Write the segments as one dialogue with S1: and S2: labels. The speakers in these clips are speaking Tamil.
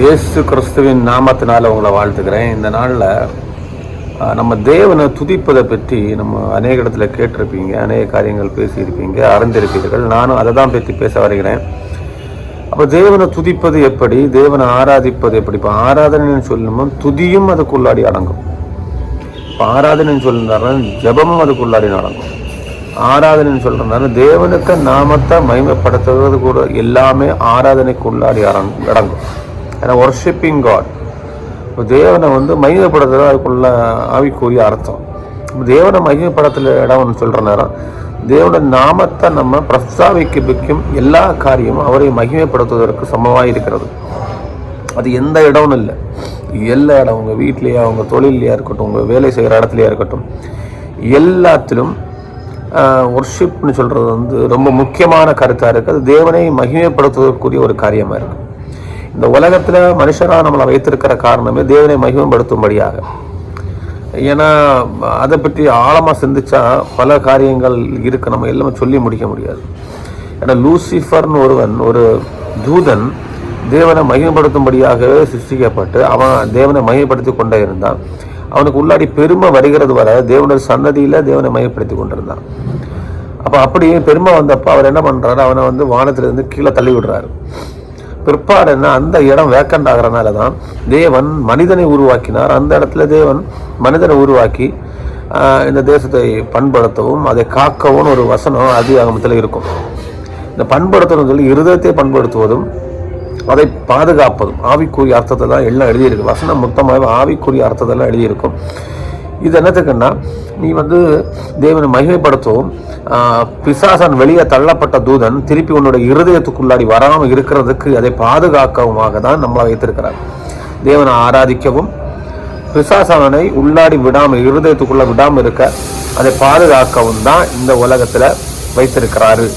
S1: இயேசு கிறிஸ்துவின் நாமத்தினால உங்களை வாழ்த்துக்கிறேன். இந்த நாளில் நம்ம தேவனை துதிப்பதை பற்றி நம்ம அநேக இடத்துல கேட்டிருப்பீங்க, அநேக காரியங்கள் பேசியிருப்பீங்க, அறிந்திருப்பீர்கள். நானும் அதை தான் பற்றி பேச வருகிறேன். அப்போ தேவனை துதிப்பது எப்படி, தேவனை ஆராதிப்பது எப்படி? இப்போ ஆராதனைன்னு சொல்லணும், துதியும் அதுக்குள்ளாடி அடங்கும். இப்போ ஆராதனைன்னு சொல்லினாரு, ஜபமும் அதுக்குள்ளாடி அடங்கும். ஆராதனைன்னு சொல்கிறனால தேவனுக்கு நாமத்தை மகிமைப்படுத்துறது கூட எல்லாமே ஆராதனைக்குள்ளாடி அடங்கும். ஏன்னா ஒர்ஷிப்பிங் காட், இப்போ தேவனை மகிமைப்படுத்துறது அதுக்குள்ள ஆவிக்குரிய அர்த்தம். தேவனை மகிமைப்படுத்துகிற இடம்னு சொல்கிற நேரம் தேவனோட நாமத்தை நம்ம பிரஸ்தாவிக்கும் எல்லா காரியமும் அவரை மகிமைப்படுத்துவதற்கு சமமாக இருக்கிறது. அது எந்த இடம்னு இல்லை, எல்லா இடம், உங்கள் வீட்லேயா, உங்கள் தொழிலையா இருக்கட்டும், உங்கள் வேலை செய்கிற இடத்துலையா இருக்கட்டும், எல்லாத்திலும் ஒர்ஷிப்னு சொல்கிறது ரொம்ப முக்கியமான கருத்தாக இருக்குது. அது தேவனை மகிமைப்படுத்துவதற்குரிய ஒரு காரியமாக இருக்குது. இந்த உலகத்தில் மனுஷராக நம்மளை வைத்திருக்கிற காரணமே தேவனை மகிமைப்படுத்தும்படியாக. ஏன்னா அதை பற்றி ஆழமாக சிந்திச்சா பல காரியங்கள் இருக்குது, நம்ம எல்லாமே சொல்லி முடிக்க முடியாது. ஏன்னா லூசிஃபர்னு ஒரு தூதன் தேவனை மகிமைப்படுத்தும்படியாகவே சிருஷ்டிக்கப்பட்டு அவன் தேவனை மகிமைப்படுத்தி கொண்டே இருந்தான். அவனுக்கு உள்ளாடி பெருமை வருகிறது வர தேவனுடைய சன்னதியில் தேவனை மகிமைப்படுத்தி கொண்டிருந்தான். அப்போ அப்படியே பெருமை வந்தப்போ அவர் என்ன பண்ணுறாரு, அவனை வானத்திலிருந்து கீழே தள்ளி விடுறாரு. பிற்பாடு என்ன, அந்த இடம் வேக்கண்ட் ஆகிறனால தான் தேவன் மனிதனை உருவாக்கினார். அந்த இடத்துல தேவன் மனிதனை உருவாக்கி இந்த தேசத்தை பண்படுத்தவும் அதை காக்கவும் ஒரு வசனம் அதிகாரத்தில் இருக்கும். இந்த பண்படுத்தணும் சொல்லி இருதயத்தை பண்படுத்துவதும் அதை பாதுகாப்பதும் ஆவிக்குரிய அர்த்தத்தை தான் எல்லாம் எழுதியிருக்கு. வசனம் மொத்தமாக ஆவிக்குரிய அர்த்தத்தெல்லாம் எழுதியிருக்கும். இது என்னத்துக்குன்னா, நீ தேவனை மகிமைப்படுத்தவும் பிசாசன் வெளியே தள்ளப்பட்ட தூதன் திருப்பி உன்னோட இருதயத்துக்குள்ளாடி வராமல் இருக்கிறதுக்கு அதை பாதுகாக்கவுமாக தான் நம்மளை வைத்திருக்கிறார். தேவனை ஆராதிக்கவும் பிசாசனை உள்ளாடி விடாமல், இருதயத்துக்குள்ள விடாமல் இருக்க அதை பாதுகாக்கவும் தான் இந்த உலகத்தில் வைத்திருக்கிறாரு.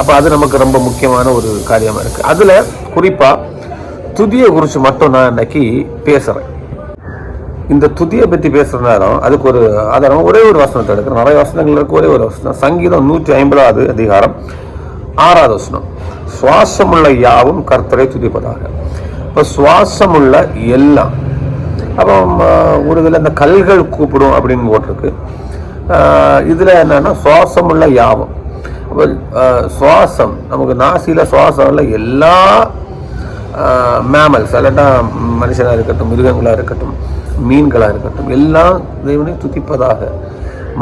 S1: அப்போ அது நமக்கு ரொம்ப முக்கியமான ஒரு காரியமாக இருக்குது. அதில் குறிப்பாக துதியை குறித்து மட்டும் நான் இன்னைக்கு பேசுகிறேன். இந்த துதியை பற்றி பேசுகிற நேரம் அதுக்கு ஒரு ஆதாரம் ஒரே ஒரு வசனத்தை எடுக்கிறேன். நிறைய வசனங்கள் இருக்கு, ஒரே ஒரு வசனம். சங்கீதம் 150 அதிகாரம் 6வது வசனம், சுவாசமுள்ள யாவும் கர்த்தரை துதிப்பதாக. இப்போ சுவாசமுள்ள எல்லாம், அப்போ ஒரு இதில் இந்த கல்கள் கூப்பிடும் அப்படின்னு போட்டிருக்கு. இதில் என்னன்னா சுவாசமுள்ள யாவும், சுவாசம் நமக்கு நாசியில் சுவாசம் இல்லை, எல்லா மேமல்ஸ், அல்லாட்டா மனுஷனாக இருக்கட்டும், மிருகங்களாக இருக்கட்டும், மீன்களாக இருக்கட்டும், எல்லாம் தேவனை துதிப்பதாக.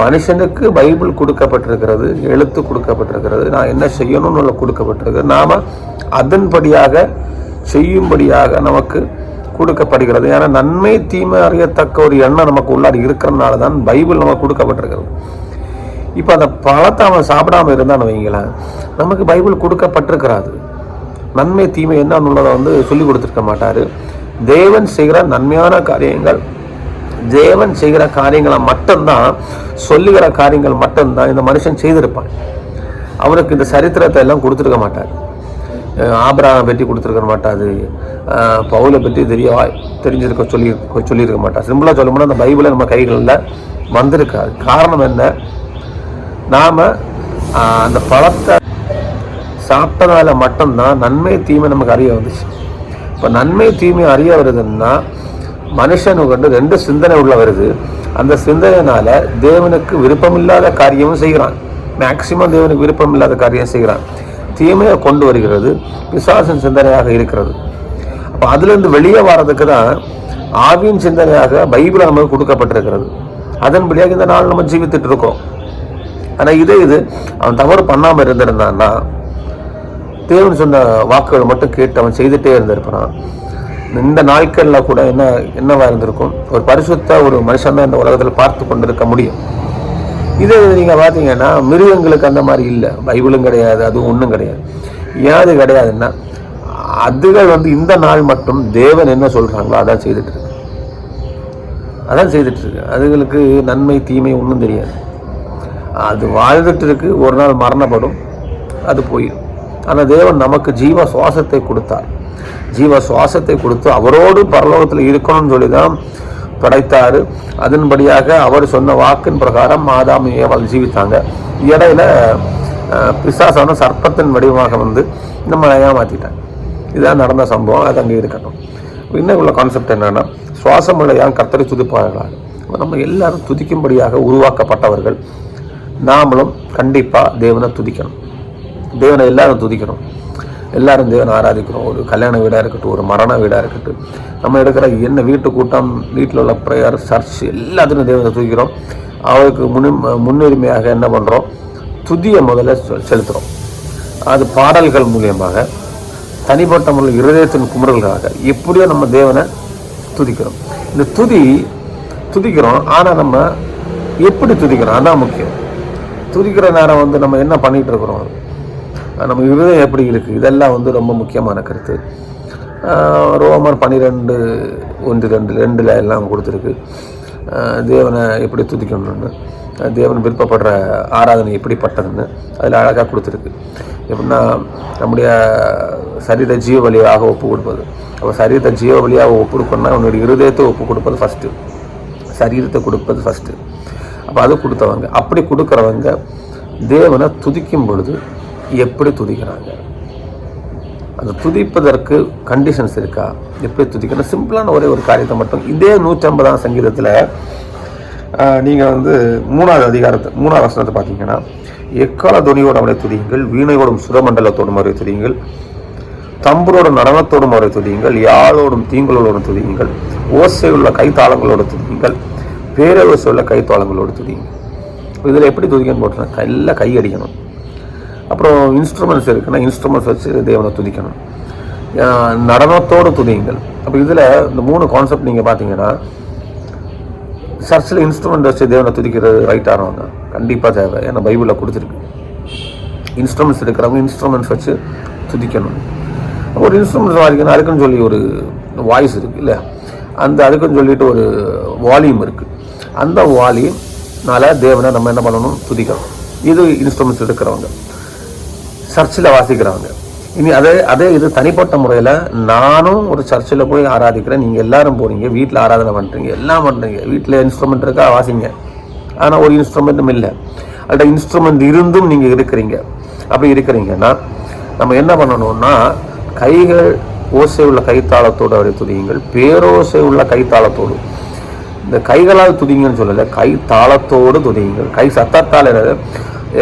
S1: மனுஷனுக்கு பைபிள் கொடுக்கப்பட்டிருக்கிறது, எழுத்து கொடுக்கப்பட்டிருக்கிறது, நான் என்ன செய்யணும்னு கொடுக்கப்பட்டிருக்கு. நாம் அதன்படியாக செய்யும்படியாக நமக்கு கொடுக்கப்படுகிறது. ஏன்னா நன்மை தீமை அறியத்தக்க ஒரு எண்ணம் நமக்கு உள்ளாடி இருக்கிறதுனால தான் பைபிள் நமக்கு கொடுக்கப்பட்டிருக்கிறது. இப்போ அந்த பழத்தை அவன் சாப்பிடாம இருந்தான்னு வைங்களேன், நமக்கு பைபிள் கொடுக்கப்பட்டிருக்கிறாது. நன்மை தீமை என்னன்னுள்ளதை சொல்லி கொடுத்துருக்க மாட்டார். தேவன் செய்கிற நன்மையான காரியங்கள், தேவன் செய்கிற காரியங்களை மட்டும்தான், சொல்லுகிற காரியங்கள் மட்டும்தான் இந்த மனுஷன் செய்திருப்பான். அவனுக்கு இந்த சரித்திரத்தை எல்லாம் கொடுத்துருக்க மாட்டார். ஆபிரகாமை பற்றி கொடுத்துருக்க மாட்டாது, பவுலை பற்றி சொல்லியிருக்க மாட்டார். சிம்பிளாக சொல்லணும்னா அந்த பைபிளை நம்ம கைகளில் வந்திருக்காது. காரணம் என்ன, நாம் அந்த பழத்தை சாப்பிட்டதால மட்டும்தான் நன்மை தீமை நமக்கு அறிய வந்துச்சு. இப்போ நன்மை தீமை அறிய வருதுன்னா மனுஷனுக்கு 2 சிந்தனை உள்ள வருது. அந்த சிந்தனையினால தேவனுக்கு விருப்பமில்லாத காரியமும் செய்கிறான். மேக்சிமம் தேவனுக்கு விருப்பம் இல்லாத காரியம் செய்கிறான். தீமையை கொண்டு வருகிறது பிசாசின் சிந்தனையாக இருக்கிறது. அப்போ அதுலேருந்து வெளியே வர்றதுக்கு தான் ஆவியின் சிந்தனையாக பைபிளை நமக்கு கொடுக்கப்பட்டிருக்கிறது. அதன்படியாக இந்த நாள் நம்ம ஜீவித்துட்டு இருக்கோம். ஆனால் இது அவன் தவறு பண்ணாமல் இருந்திருந்தான்னா, தேவன் சொன்ன வாக்குகள் மட்டும் கேட்டு அவன் செய்துட்டே இருந்திருப்பான், இந்த நாட்களில் கூட என்னவா இருந்திருக்கும், ஒரு பரிசுத்த ஒரு மனுஷன் தான் இந்த உலகத்தில் பார்த்து கொண்டிருக்க முடியும். இதே நீங்கள் பார்த்தீங்கன்னா மிருகங்களுக்கு அந்த மாதிரி இல்லை, பைபிளும் கிடையாது, அதுவும் ஒன்றும் கிடையாது. ஏன் கிடையாதுன்னா, அதுகள் இந்த நாள் மட்டும் தேவன் என்ன சொல்கிறாங்களோ அதான் செய்துட்டு இருக்கு. அதுகளுக்கு நன்மை தீமை ஒன்றும் தெரியாது. அது வாழ்ந்துட்டு இருக்கு, ஒரு நாள் மரணப்படும், அது போயிடும். ஆனால் தேவன் நமக்கு ஜீவ சுவாசத்தை கொடுத்தார். ஜீவ சுவாசத்தை கொடுத்து அவரோடு பரலோகத்தில் இருக்கணும்னு சொல்லி தான் படைத்தார். அதன்படியாக அவர் சொன்ன வாக்கின் பிரகாரம் ஆதாம் ஏவாள் ஜீவித்தாங்க. இடையில பிசாசான சர்ப்பத்தின் வடிவமாக நம்மளை ஏமாற்றிட்டாங்க. இதுதான் நடந்த சம்பவம், அது அங்கே இருக்கட்டும். இன்னும் உள்ள கான்செப்ட் என்னன்னா, சுவாசமுள்ளையான் கர்த்தரை துதிப்பார்களாக. நம்ம எல்லாரும் துதிக்கும்படியாக உருவாக்கப்பட்டவர்கள். நாமளும் கண்டிப்பாக தேவனை துதிக்கணும். தேவனை எல்லாரும் துதிக்கணும், எல்லாரும் தேவனை ஆராதிக்கிறோம். ஒரு கல்யாண வீடாக இருக்கட்டும், ஒரு மரண வீடாக இருக்கட்டும், நம்ம எடுக்கிற என்ன வீட்டு கூட்டம், வீட்டில் உள்ள ப்ரேயர், சர்ச், எல்லாத்துலையும் தேவனை துதிக்கிறோம். அவருக்கு முன்னுரிமையாக என்ன பண்ணுறோம், துதியை முதல்ல செலுத்துகிறோம். அது பாடல்கள் மூலியமாக, தனிப்பட்ட முறையில் இருதயத்தின் குமுறல்களாக எப்படியோ நம்ம தேவனை துதிக்கிறோம். இந்த துதிக்கிறோம், ஆனால் நம்ம எப்படி துதிக்கிறோம், அதான் முக்கியம். துதிக்கிற நேரம் நம்ம என்ன பண்ணிகிட்டு இருக்கிறோம், நம்ம இருதயம் எப்படி இருக்குது, இதெல்லாம் ரொம்ப முக்கியமான கருத்து. ரோமர் 12:1-2 எல்லாம் கொடுத்துருக்கு. தேவனை எப்படி துதிக்கணும்னு, தேவன் விருப்பப்படுற ஆராதனை எப்படிப்பட்டதுன்னு அதில் அழகாக கொடுத்துருக்கு. எப்படின்னா, நம்முடைய சரீர ஜீவ வழியாக ஒப்பு கொடுப்பது. அப்போ சரீரத்தை ஜீவ வழியாக ஒப்பு கொடுக்கணும்னா அவனுடைய இருதயத்தை ஒப்பு கொடுப்பது ஃபஸ்ட்டு, சரீரத்தை கொடுப்பது ஃபஸ்ட்டு. அப்போ அது கொடுத்தவங்க, அப்படி கொடுக்குறவங்க தேவனை துதிக்கும் பொழுது எப்படி துதிக்கிறாங்க, அந்த துதிப்பதற்கு கண்டிஷன்ஸ் இருக்கா, எப்படி துதிக்கணும். சிம்பிளான ஒரே ஒரு காரியத்தை மட்டும், இதே 150ஆம் சங்கீதத்தில் நீங்கள் 3வது அதிகாரத்தை 3வது வசனத்தை பார்த்தீங்கன்னா, எக்கால துணியோடு அவரை துதியுங்கள், வீணையோடும் சுரமண்டலத்தோடும் அவரை துதியுங்கள், தம்புரோடும் நடனத்தோடும் அவரை துதியுங்கள், யாழோடும் தீங்களோடும் துதியுங்கள், ஓசையுள்ள கைத்தாளங்களோடு துதியுங்கள், பேரோசையுள்ள கைத்தாளங்களோடு துதியுங்கள். இதில் எப்படி துதிக்கணும்னு போட்டோன்னா, எல்லாம் கை அடிக்கணும். அப்புறம் இன்ஸ்ட்ருமெண்ட்ஸ் இருக்குன்னா இன்ஸ்ட்ருமெண்ட்ஸ் வச்சு தேவனை துதிக்கணும். நடனத்தோடு துதியுங்கள். அப்போ இதில் இந்த 3 கான்செப்ட் நீங்கள் பார்த்தீங்கன்னா, சர்ச்சில் இன்ஸ்ட்ருமெண்ட் வச்சு தேவனை துதிக்கிறது ரைட் ஆனவங்க கண்டிப்பாக தேவை. ஏன்னா பைபிளில் கொடுத்துருக்கு. இன்ஸ்ட்ருமெண்ட்ஸ் இருக்கிறவங்க இன்ஸ்ட்ருமெண்ட்ஸ் வச்சு துதிக்கணும். ஒரு இன்ஸ்ட்ருமெண்ட்ஸ் வாசிக்கணும், அதுக்குன்னு சொல்லி ஒரு வாய்ஸ் இருக்குது இல்லை, அதுக்குன்னு சொல்லிட்டு ஒரு வால்யூம் இருக்குது. அந்த வால்யூம்னால தேவனை நம்ம என்ன பண்ணணும், துதிக்கணும். இது இன்ஸ்ட்ருமெண்ட்ஸ் எடுக்கிறவங்க, சர்ச்சில் வாசிக்கிறவங்க. இனி அதே இது தனிப்பட்ட முறையில் நானும் ஒரு சர்ச்சில் போய் ஆராதிக்கிறேன். நீங்கள் எல்லாரும் போகிறீங்க, வீட்டில் ஆராதனை பண்ணுறீங்க, எல்லாம் பண்ணுறீங்க, வீட்டில் இன்ஸ்ட்ருமெண்ட் இருக்கா வாசிங்க, ஆனால் ஒரு இன்ஸ்ட்ருமெண்ட்டும் இல்லை. அந்த இன்ஸ்ட்ருமெண்ட் இருந்தும் நீங்கள் இருக்கிறீங்க. அப்படி இருக்கிறீங்கன்னா நம்ம என்ன பண்ணணும்னா, கைகள் ஓசை உள்ள கைத்தாளத்தோடு அவரை துதியுங்கள், பேரோசை உள்ள கைத்தாளத்தோடு. இந்த கைகளால் துதிங்கன்னு சொல்லலை, கை தாளத்தோடு துதியுங்கள். கை சத்தத்தால்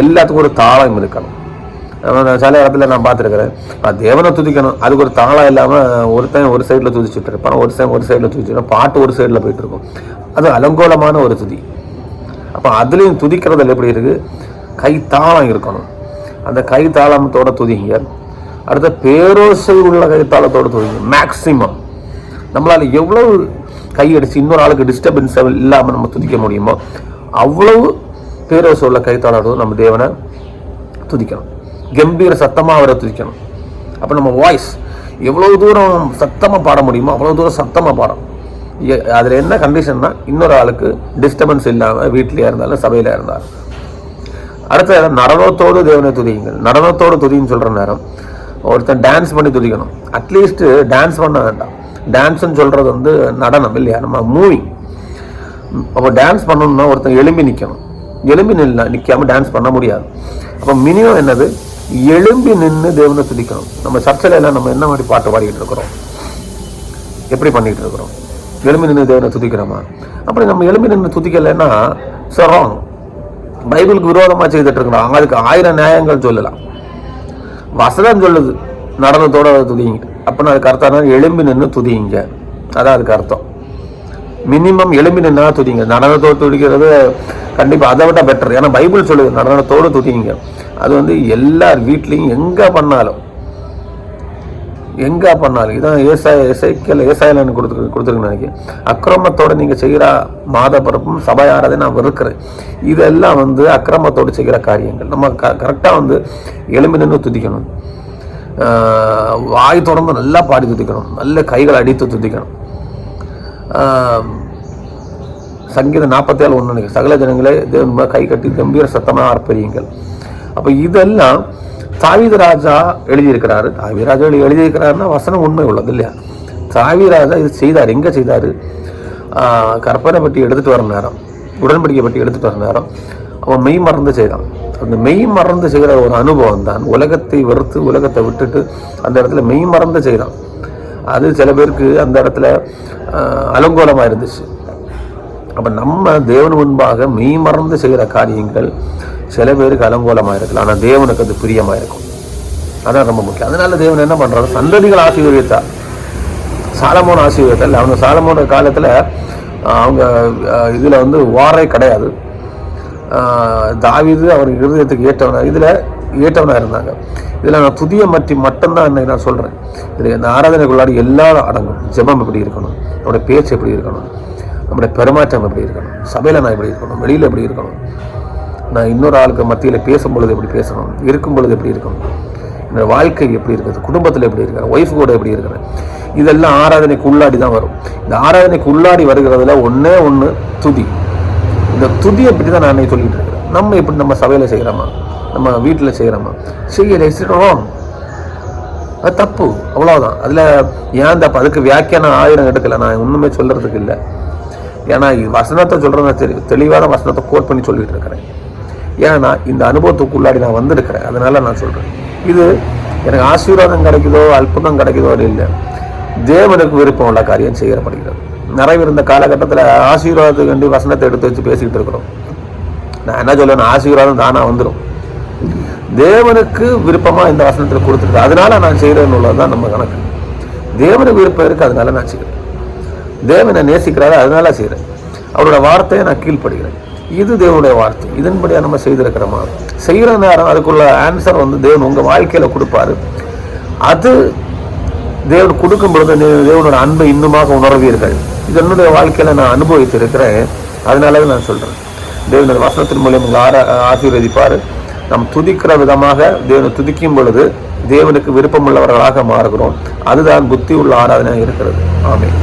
S1: எல்லாத்துக்கும் ஒரு தாளம் இருக்கணும். சில இடத்துல நான் பார்த்துருக்கிறேன், தேவனை துதிக்கணும், அதுக்கு ஒரு தாளம் இல்லாமல் ஒருத்தன் ஒரு சைடில் துதிச்சுட்டு இருப்பான், ஒரு சைடில் துதிச்சுட்டு பாட்டு ஒரு சைடில் போயிட்டு இருக்கும். அது அலங்கோலமான ஒரு துதி. அப்போ அதுலேயும் துதிக்கிறதுல எப்படி இருக்குது, கை தாளம் இருக்கணும். அந்த கை தாளத்தோட துதிங்க. அடுத்த பேரோசை உள்ள கைத்தாளத்தோடு துதிங்க. மேக்சிமம் நம்மளால் எவ்வளவு கையடிச்சு இன்னொரு ஆளுக்கு டிஸ்டர்பன்ஸ் இல்லாமல் நம்ம துதிக்க முடியுமோ அவ்வளவு பேரோசை உள்ள கைத்தாளத்தோடு நம்ம தேவனை துதிக்கணும். கம்பீர சத்தமாக அவரை துதிக்கணும். அப்போ நம்ம வாய்ஸ் எவ்வளோ தூரம் சத்தமாக பாட முடியுமோ அவ்வளோ தூரம் சத்தமாக பாடணும். அதில் என்ன கண்டிஷன்னா, இன்னொரு ஆளுக்கு டிஸ்டர்பன்ஸ் இல்லாமல் வீட்டிலே இருந்தாலும் சபையில் இருந்தாலும். அடுத்த நடனத்தோடு தேவனை துதியுங்கள். நடனத்தோடு துதின்னு சொல்கிற நேரம் ஒருத்தன் டான்ஸ் பண்ணி துதிக்கணும். அட்லீஸ்ட்டு டான்ஸ் பண்ண வேண்டாம். டான்ஸ்ன்னு சொல்கிறது நடனம் இல்லையா, நம்ம மூவிங். அப்போ டான்ஸ் பண்ணணும்னா ஒருத்தன் எழும்பி நிற்கணும். எழும்பி நிற்காமல் டான்ஸ் பண்ண முடியாது. அப்போ மினிமம் என்னது, எழும்பி நின்று தேவனை துதிக்கணும். நம்ம சர்ச்சில் எல்லாம் நம்ம என்ன மாதிரி பாட்டு பாடிக்கிட்டு இருக்கிறோம், எப்படி பண்ணிகிட்டு இருக்கிறோம், எழும்பி நின்று தேவனை துதிக்கிறோமா? அப்படி நம்ம எழும்பி நின்று துதிக்கலைன்னா ராங், பைபிளுக்கு விரோதமாக செய்துட்டு இருக்கிறோம். அதுக்கு 1000 நியாயங்கள் சொல்லலாம். வசனம் சொல்லுது நடனத்தோட துதிங்க. அப்படின்னா அதுக்கு அர்த்தம் எழும்பி நின்று துதிங்க, அதான் அதுக்கு அர்த்தம். மினிமம் எழும்பி நின்னா துதிங்க. நடனத்தோடு துதிக்கிறது கண்டிப்பாக அதை விட பெட்டர். ஏன்னா பைபிள் சொல்லுது நடனத்தோடு துதிங்க. அது எல்லார் வீட்லேயும் எங்கே பண்ணாலும் இதான் ஏசாயிலன்னு கொடுத்துருக்குன்னு நினைக்கிறேன். அக்கிரமத்தோடு நீங்கள் செய்கிற மாதப்பிறப்பும் சபை ஆராதனை நான் வெறுக்கிறேன். இதெல்லாம் அக்கிரமத்தோடு செய்கிற காரியங்கள். நம்ம கரெக்டாக எழும்பி நின்று துதிக்கணும். வாய் தொடர்ந்து நல்லா பாடி துதிக்கணும், நல்ல கைகள் அடித்து துதிக்கணும். சங்கீதம் 47:1 சகல ஜனங்களே தேவன் கை கட்டி கம்பீர சத்தமாக ஆர்ப்பரியுங்கள். அப்போ இதெல்லாம் தாவீது ராஜா எழுதியிருக்கிறாரு. தாவீது ராஜா எழுதியிருக்கிறாருன்னா வசனம் உண்மை உள்ளது இல்லையா? தாவீது ராஜா இது செய்தார். எங்கே செய்தார்? கற்பனை பற்றி எடுத்துகிட்டு வர நேரம், உடன்படிக்கை பற்றி எடுத்துகிட்டு வர நேரம் அவன் மெய் மறந்து செய்தான். அந்த மெய் மறந்து செய்கிற ஒரு அனுபவம் தான். உலகத்தை வெறுத்து உலகத்தை விட்டுட்டு அந்த இடத்துல மெய் மறந்து செய்கிறான். அது சில பேருக்கு அந்த இடத்துல அலங்கோலமாக இருந்துச்சு. அப்போ நம்ம தேவன் முன்பாக மெய் மறந்து செய்கிற காரியங்கள் சில பேருக்கு அலங்கோலமாக இருக்கலாம், ஆனால் தேவனுக்கு அது பிரியமாக இருக்கும். அதான் ரொம்ப முக்கியம். அதனால தேவன் என்ன பண்ணுறாரு, சந்ததிகள் ஆசீர்வதித்தார். சாலமோன் ஆசீர்வதித்தார். அவங்க சாலமோன காலத்தில் அவங்க இதில் வந்து வாரே கிடையாது. தாவீது அவர் இருதயத்துக்கு ஏற்றவனாக இருந்தாங்க. இதில் நான் துதிய மட்டும்தான் இன்னைக்கு நான் சொல்கிறேன். இதில் இந்த ஆராதனைக்குள்ளாடி எல்லாரும் அடங்கும். ஜெபம் எப்படி இருக்கணும், நம்முடைய பேச்சு எப்படி இருக்கணும், நம்முடைய பெருமாற்றம் எப்படி இருக்கணும், சபையில் நான் எப்படி இருக்கணும், வெளியில் எப்படி இருக்கணும், நான் இன்னொரு ஆளுக்கு மத்தியில் பேசும்பொழுது எப்படி பேசணும், இருக்கும் பொழுது எப்படி இருக்கணும், என்னோடய வாழ்க்கை எப்படி இருக்குது, குடும்பத்தில் எப்படி இருக்கிறேன், ஒய்ஃப் கூட எப்படி இருக்கிறேன், இதெல்லாம் ஆராதனைக்கு உள்ளாடி தான் வரும். இந்த ஆராதனைக்கு உள்ளாடி வருகிறதுல ஒன்று துதி. இந்த துதியை பற்றி தான் நான் சொல்லிட்டு இருக்கிறேன். நம்ம எப்படி நம்ம சபையில் செய்கிறோமா, நம்ம வீட்டில் செய்கிறோமா, செய்கிறோம், அது தப்பு, அவ்வளோதான். அதில் ஏன் தப்பு, அதுக்கு வியாக்கியானம் 1000 எடுக்கலை. நான் ஒன்றுமே சொல்கிறதுக்கு இல்லை. ஏன்னா வசனத்தை சொல்கிறேன், தெளிவான வசனத்தை கோட் பண்ணி சொல்லிட்டு இருக்கிறேன். ஏன்னா இந்த அனுபவத்துக்குள்ளாடி நான் வந்திருக்கிறேன், அதனால நான் சொல்கிறேன். இது எனக்கு ஆசீர்வாதம் கிடைக்குதோ அற்புதம் கிடைக்குதோ இல்லை, தேவனுக்கு விருப்பம் உள்ள காரியம் செய்யப்படுகிறது. நிறைவிருந்த காலகட்டத்தில் ஆசீர்வாதத்துக்கு வேண்டி வசனத்தை எடுத்து வச்சு பேசிக்கிட்டு இருக்கிறோம். நான் என்ன சொல்லுவேன், ஆசீர்வாதம் தானாக வந்துடும். தேவனுக்கு விருப்பமாக இந்த வசனத்தில் கொடுத்துருக்கு, அதனால நான் செய்கிறேன்னு உள்ளதுதான் நம்ம கணக்கு. தேவனுக்கு விருப்பம் இருக்குது, அதனால நான் செய்கிறேன். தேவனை நேசிக்கிறாரு, அதனால செய்கிறேன். அவரோட வார்த்தையை நான் கீழ்ப்படுகிறேன். இது தேவனுடைய வார்த்தை. இதன்படியாக நம்ம செய்திருக்கிறோமா, செய்கிற நேரம் அதுக்குள்ள ஆன்சர் வந்து தேவன் உங்கள் வாழ்க்கையில் கொடுப்பாரு. அது தேவன் கொடுக்கும் பொழுது தேவனோட அன்பை இன்னுமாக உணர்வீர்கள். இது என்னுடைய வாழ்க்கையில் நான் அனுபவித்திருக்கிறேன், அதனால நான் சொல்கிறேன். தேவனோட வசனத்தின் மூலம் உங்களை ஆசீர்வதிப்பார். நாம் துதிக்கிற விதமாக தேவனை துதிக்கும் பொழுது தேவனுக்கு விருப்பமுள்ளவர்களாக மாறுகிறோம். அதுதான் புத்தி உள்ள ஆராதனையாக இருக்கிறது. ஆமென்.